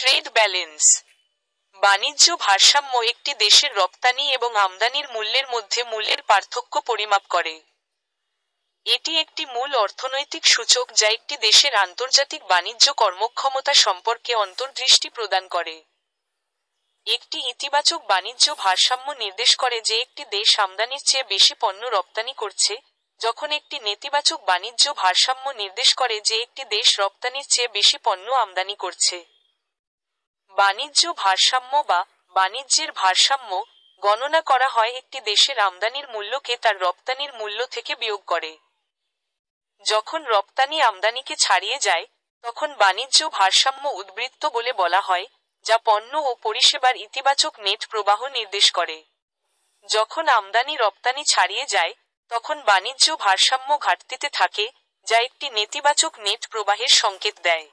Trade balance বাণিজ্য ভারসাম্য একটি দেশের রপ্তানি এবং আমদানির মূল্যের মধ্যে মূল্যের পার্থক্য পরিমাপ করে। এটি একটি মূল অর্থনৈতিক সূচক যা একটি দেশের আন্তর্জাতিক বাণিজ্য কর্মক্ষমতা সম্পর্কে অন্তর্দৃষ্টি প্রদান করে। একটি ইতিবাচক বাণিজ্য ভারসাম্য নির্দেশ করে যে একটি দেশ আমদানির চেয়ে বেশি পণ্য রপ্তানি করছে, যখন একটি নেতিবাচক বাণিজ্য ভারসাম্য নির্দেশ করে যে একটি দেশ রপ্তানির চেয়ে বেশি পণ্য আমদানি করছে। বাণিজ্য ভারসাম্য বা বাণিজ্যের ভারসাম্য গণনা করা হয় একটি দেশের আমদানির মূল্যকে তার রপ্তানির মূল্য থেকে বিয়োগ করে। যখন রপ্তানি আমদানিকে ছাড়িয়ে যায়, তখন বাণিজ্য ভারসাম্য উদ্বৃত্ত বলে বলা হয়, যা পণ্য ও পরিষেবার ইতিবাচক নেট প্রবাহ নির্দেশ করে। যখন আমদানি রপ্তানি ছাড়িয়ে যায়, তখন বাণিজ্য ভারসাম্য ঘাটতিতে থাকে, যা একটি নেতিবাচক নেট প্রবাহের সংকেত দেয়।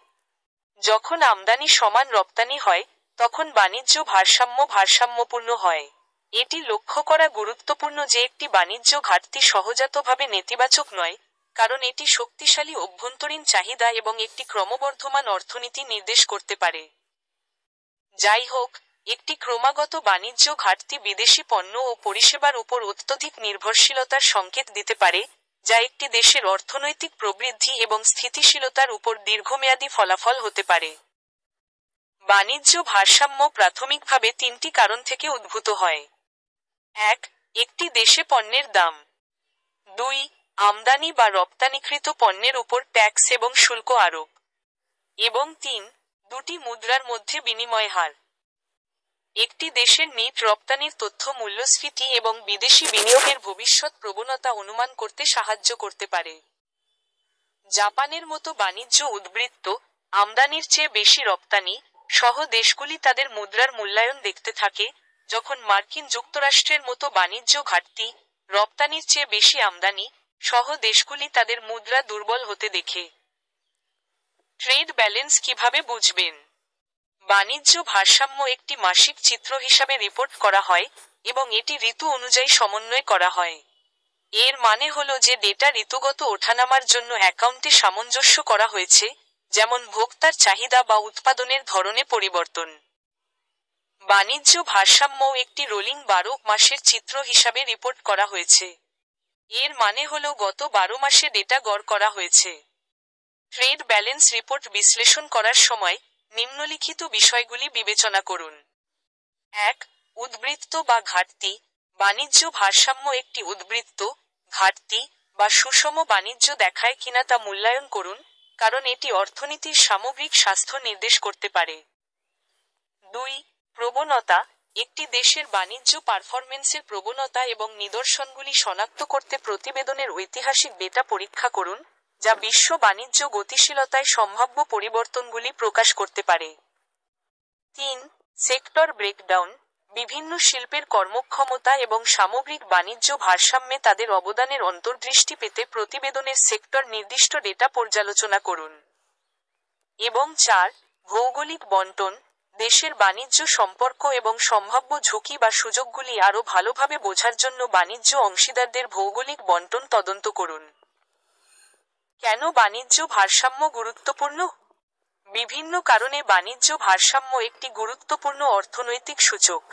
যখন আমদানি সমান রপ্তানি হয়, তখন বাণিজ্য ভারসাম্য ভারসাম্যপূর্ণ হয়। এটি লক্ষ্য করা গুরুত্বপূর্ণ যে একটি বাণিজ্য ঘাটতি সহজাতভাবে নেতিবাচক নয়, কারণ এটি শক্তিশালী অভ্যন্তরীণ চাহিদা এবং একটি ক্রমবর্ধমান অর্থনীতি নির্দেশ করতে পারে। যাই হোক, একটি ক্রমাগত বাণিজ্য ঘাটতি বিদেশি পণ্য ও পরিষেবার উপর অত্যধিক নির্ভরশীলতার সংকেত দিতে পারে, যা একটি দেশের অর্থনৈতিক প্রবৃদ্ধি এবং স্থিতিশীলতার উপর দীর্ঘমেয়াদী ফলাফল হতে পারে। বাণিজ্য ভারসাম্য প্রাথমিকভাবে তিনটি কারণ থেকে উদ্ভূত হয়। 1. একটি দেশে পণ্যের দাম। 2. আমদানি বা রপ্তানিকৃত পণ্যের উপর ট্যাক্স এবং শুল্ক আরোপ। এবং 3. দুটি মুদ্রার মধ্যে বিনিময় হার। একটি দেশের নিট রপ্তানির তথ্য মূল্যস্ফীতি এবং বিদেশি বিনিয়োগের ভবিষ্যৎ প্রবণতা অনুমান করতে সাহায্য করতে পারে। জাপানের মতো বাণিজ্য উদ্বৃত্ত, আমদানির চেয়ে বেশি রপ্তানি সহ দেশগুলি তাদের মুদ্রার মূল্যায়ন দেখতে থাকে, যখন মার্কিন যুক্তরাষ্ট্রের মতো বাণিজ্য ঘাটতি, রপ্তানির চেয়ে বেশি আমদানি সহ দেশগুলি তাদের মুদ্রা দুর্বল হতে দেখে। ট্রেড ব্যালেন্স কিভাবে বুঝবেন? বাণিজ্য ভারসাম্য একটি মাসিক চিত্র হিসাবে রিপোর্ট করা হয় এবং এটি ঋতু অনুযায়ী সমন্বয় করা হয়। এর মানে হলো যে ডেটা ঋতুগত ওঠানামার জন্য অ্যাকাউন্টে সামঞ্জস্য করা হয়েছে, যেমন ভোক্তার চাহিদা বা উৎপাদনের ধরনে পরিবর্তন। বাণিজ্য ভারসাম্যও একটি রোলিং 12 মাসের চিত্র হিসাবে রিপোর্ট করা হয়েছে। এর মানে হলো গত 12 মাসে ডেটা গড় করা হয়েছে। ট্রেড ব্যালেন্স রিপোর্ট বিশ্লেষণ করার সময় নিম্নলিখিত বিষয়গুলি বিবেচনা করুন। 1. উদ্বৃত্ত বা ঘাটতি। বাণিজ্য ভারসাম্য একটি উদ্বৃত্ত, ঘাটতি বা সুষম বাণিজ্য দেখায় কিনা তা মূল্যায়ন করুন, কারণ এটি অর্থনীতির সামগ্রিক স্বাস্থ্য নির্দেশ করতে পারে। 2. প্রবণতা। একটি দেশের বাণিজ্য পারফরমেন্সের প্রবণতা এবং নিদর্শনগুলি শনাক্ত করতে প্রতিবেদনের ঐতিহাসিক ডেটা পরীক্ষা করুন, যা বিশ্ব বাণিজ্য গতিশীলতায় সম্ভাব্য পরিবর্তনগুলি প্রকাশ করতে পারে। 3. Sector breakdown. বিভিন্ন শিল্পের কর্মক্ষমতা এবং সামগ্রিক বাণিজ্য ভারসাম্যে তাদের অবদানের অন্তর্দৃষ্টি পেতে প্রতিবেদনের সেক্টর নির্দিষ্ট ডেটা পর্যালোচনা করুন। এবং 4. ভৌগোলিক বণ্টন। দেশের বাণিজ্য সম্পর্ক এবং সম্ভাব্য ঝুঁকি বা সুযোগগুলি আরও ভালোভাবে বোঝার জন্য বাণিজ্য অংশীদারদের ভৌগোলিক বণ্টন তদন্ত করুন। কেন বাণিজ্য ভারসাম্য গুরুত্বপূর্ণ? বিভিন্ন কারণে বাণিজ্য ভারসাম্য একটি গুরুত্বপূর্ণ অর্থনৈতিক সূচক।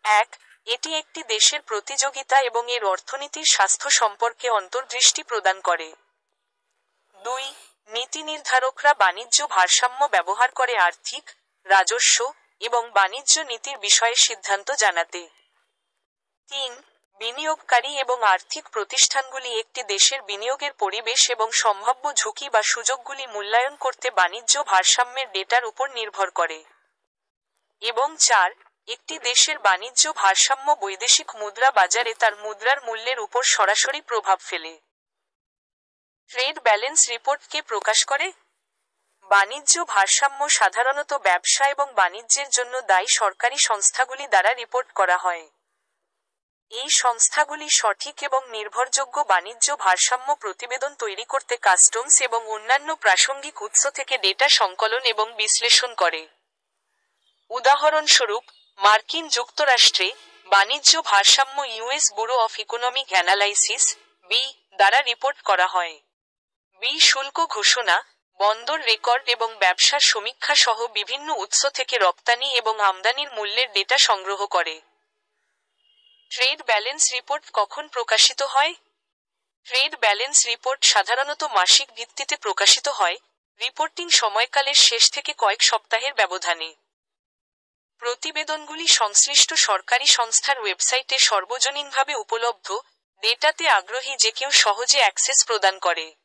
1. এটি একটি দেশের প্রতিযোগিতা এবং এর অর্থনীতির স্বাস্থ্য সম্পর্কে অন্তর্দৃষ্টি প্রদান করে। 2. নীতি নির্ধারকরা বাণিজ্য ভারসাম্য ব্যবহার করে আর্থিক, রাজস্ব এবং বাণিজ্য নীতির বিষয়ে সিদ্ধান্ত জানাতে। 3. বিনিয়োগকারী এবং আর্থিক প্রতিষ্ঠানগুলি একটি দেশের বিনিয়োগের পরিবেশ এবং সম্ভাব্য ঝুঁকি বা সুযোগগুলি মূল্যায়ন করতে বাণিজ্য ভারসাম্যের ডেটার উপর নির্ভর করে। এবং 4. একটি দেশের বাণিজ্য ভারসাম্য বৈদেশিক মুদ্রা বাজারে তার মুদ্রার মূল্যের উপর সরাসরি প্রভাব ফেলে। ট্রেড ব্যালেন্স রিপোর্ট কে প্রকাশ করে? বাণিজ্য ভারসাম্য সাধারণত ব্যবসা এবং বাণিজ্যের জন্য দায়ী সরকারি সংস্থাগুলি দ্বারা রিপোর্ট করা হয়। এই সংস্থাগুলি সঠিক এবং নির্ভরযোগ্য বাণিজ্য ভারসাম্য প্রতিবেদন তৈরি করতে কাস্টমস এবং অন্যান্য প্রাসঙ্গিক উৎস থেকে ডেটা সংকলন এবং বিশ্লেষণ করে। উদাহরণস্বরূপ, মার্কিন যুক্তরাষ্ট্রে বাণিজ্য ভারসাম্য US bureau of economic analysis (বি) দ্বারা রিপোর্ট করা হয়। বি শুল্ক ঘোষণা, বন্দর রেকর্ড এবং ব্যবসার সমীক্ষা সহ বিভিন্ন উৎস থেকে রপ্তানি এবং আমদানির মূল্যের ডেটা সংগ্রহ করে। ট্রেড ব্যালেন্স রিপোর্ট কখন প্রকাশিত হয়? ট্রেড ব্যালেন্স রিপোর্ট সাধারণত মাসিক ভিত্তিতে প্রকাশিত হয়, রিপোর্টিং সময়কালের শেষ থেকে কয়েক সপ্তাহের ব্যবধানে। প্রতিবেদনগুলি সংশ্লিষ্ট সরকারি সংস্থার ওয়েবসাইটে সর্বজনীনভাবে উপলব্ধ, ডেটাতে আগ্রহী যে কেউ সহজে অ্যাক্সেস প্রদান করে।